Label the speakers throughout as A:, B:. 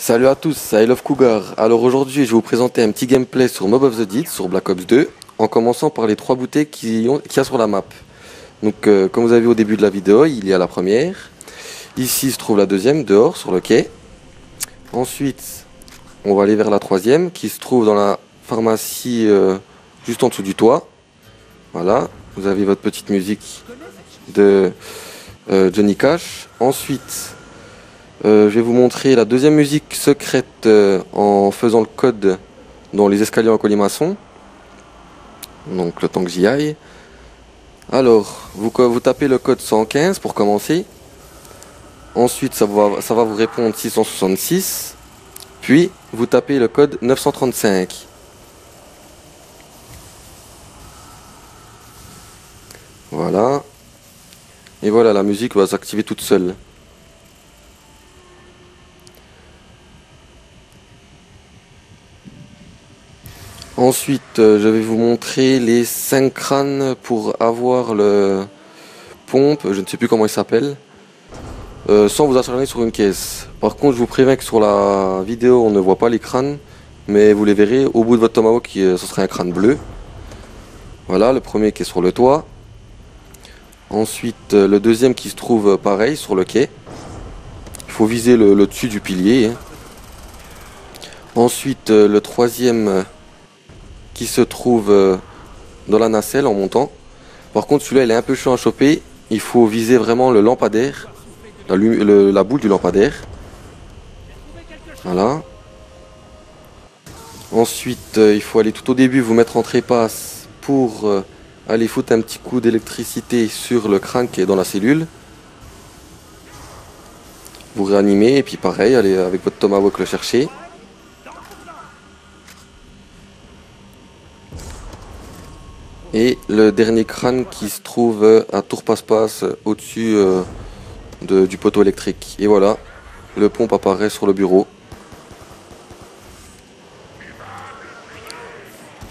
A: Salut à tous, c'est I Love Cougar. Alors aujourd'hui, je vais vous présenter un petit gameplay sur Mob of the Dead sur Black Ops 2, en commençant par les trois bouteilles qu'il y a sur la map. Donc, comme vous avez vu au début de la vidéo, il y a la première. Ici se trouve la deuxième, dehors, sur le quai. Ensuite, on va aller vers la troisième, qui se trouve dans la pharmacie juste en dessous du toit. Voilà, vous avez votre petite musique de Johnny Cash. Ensuite, je vais vous montrer la deuxième musique secrète en faisant le code dans les escaliers en colimaçon. Donc le temps que j'y aille. Alors, vous tapez le code 115 pour commencer. Ensuite, ça va vous répondre 666. Puis, vous tapez le code 935. Voilà. Et voilà, la musique va s'activer toute seule. Ensuite, je vais vous montrer les 5 crânes pour avoir le pompe, je ne sais plus comment il s'appelle, sans vous acharner sur une caisse. Par contre, je vous préviens que sur la vidéo, on ne voit pas les crânes, mais vous les verrez au bout de votre tomahawk, ce serait un crâne bleu. Voilà, le premier qui est sur le toit. Ensuite, le deuxième qui se trouve pareil sur le quai. Il faut viser le dessus du pilier. Hein. Ensuite, le troisième qui se trouve dans la nacelle en montant. Par contre, celui-là, il est un peu chaud à choper. Il faut viser vraiment le lampadaire, la boule du lampadaire. Voilà. Ensuite, il faut aller tout au début, vous mettre en trépasse pour aller foutre un petit coup d'électricité sur le crâne qui est dans la cellule. Vous réanimez et puis pareil, allez avec votre tomahawk le chercher. Et le dernier crâne qui se trouve à tour passe-passe au-dessus du poteau électrique. Et voilà, le pompe apparaît sur le bureau.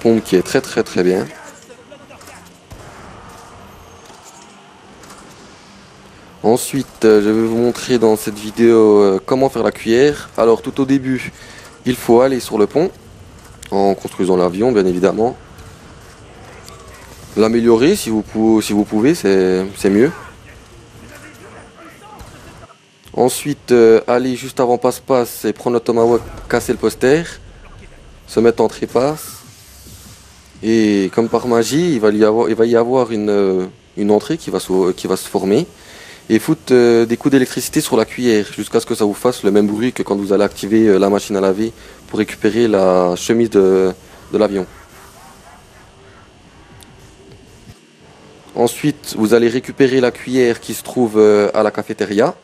A: Pompe qui est très bien. Ensuite, je vais vous montrer dans cette vidéo comment faire la cuillère. Alors tout au début, il faut aller sur le pont, en construisant l'avion bien évidemment. L'améliorer si vous pouvez, c'est mieux. Ensuite, aller juste avant passe-passe et prendre le tomahawk, casser le poster, se mettre en trépasse. Et comme par magie, il va y avoir une entrée qui va se former. Et foutre des coups d'électricité sur la cuillère jusqu'à ce que ça vous fasse le même bruit que quand vous allez activer la machine à laver pour récupérer la chemise de l'avion. Ensuite, vous allez récupérer la cuillère qui se trouve à la cafétéria,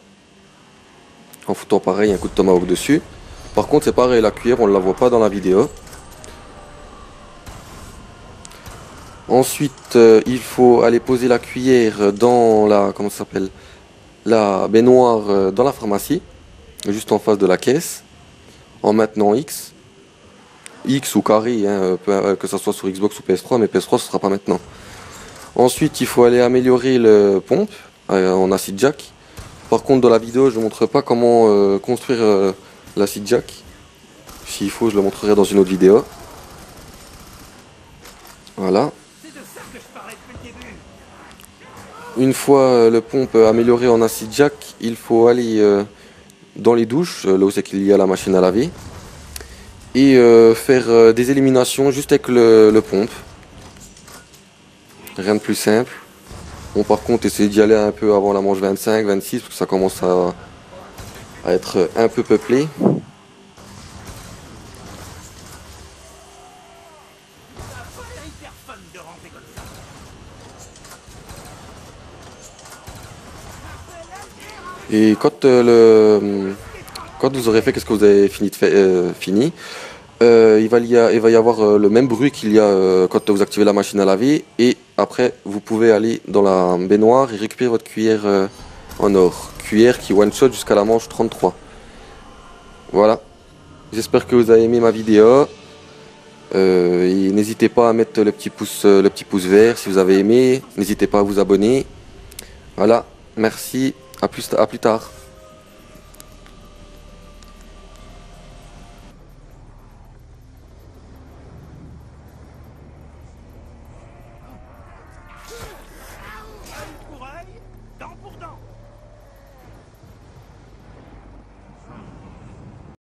A: en foutant pareil un coup de tomahawk dessus. Par contre, c'est pareil, la cuillère, on ne la voit pas dans la vidéo. Ensuite, il faut aller poser la cuillère dans la baignoire dans la pharmacie, juste en face de la caisse, en maintenant X ou carré, hein, que ce soit sur Xbox ou PS3, mais PS3 ce sera pas maintenant. Ensuite, il faut aller améliorer le pompe en acid jack. Par contre, dans la vidéo, je ne montre pas comment construire l'acid jack. S'il faut, je le montrerai dans une autre vidéo. Voilà. Une fois le pompe amélioré en acid jack, il faut aller dans les douches, là où c'est qu'il y a la machine à laver, et faire des éliminations juste avec le pompe. Rien de plus simple. Bon, par contre, essayez d'y aller un peu avant la manche 25, 26, parce que ça commence à être un peu peuplé. Et quand vous aurez fait, qu'est-ce que vous avez fini, il va y avoir le même bruit qu'il y a quand vous activez la machine à laver. Et après, vous pouvez aller dans la baignoire et récupérer votre cuillère en or. Cuillère qui one-shot jusqu'à la manche 33. Voilà. J'espère que vous avez aimé ma vidéo. Et n'hésitez pas à mettre le petit pouce vert si vous avez aimé. N'hésitez pas à vous abonner. Voilà. Merci. À plus tard.